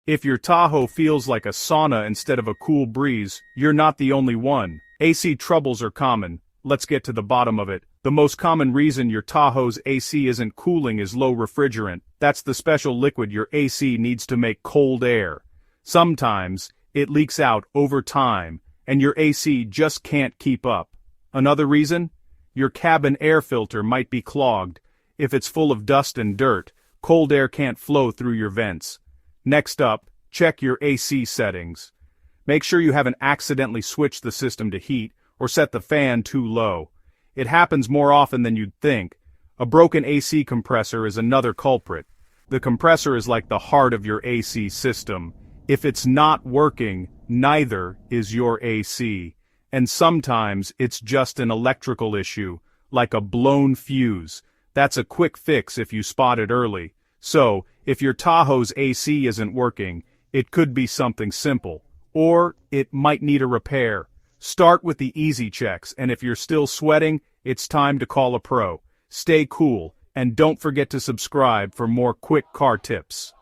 If your Tahoe feels like a sauna instead of a cool breeze, you're not the only one. AC troubles are common. Let's get to the bottom of it. The most common reason your Tahoe's AC isn't cooling is low refrigerant. That's the special liquid your AC needs to make cold air. Sometimes, it leaks out over time, and your AC just can't keep up. Another reason? Your cabin air filter might be clogged. If it's full of dust and dirt, cold air can't flow through your vents. Next up, check your AC settings. Make sure you haven't accidentally switched the system to heat or set the fan too low. It happens more often than you'd think. A broken AC compressor is another culprit. The compressor is like the heart of your AC system. If it's not working, neither is your AC. And sometimes it's just an electrical issue, like a blown fuse. That's a quick fix if you spot it early. So, if your Tahoe's AC isn't working, it could be something simple. Or, it might need a repair. Start with the easy checks, and if you're still sweating, it's time to call a pro. Stay cool, and don't forget to subscribe for more quick car tips.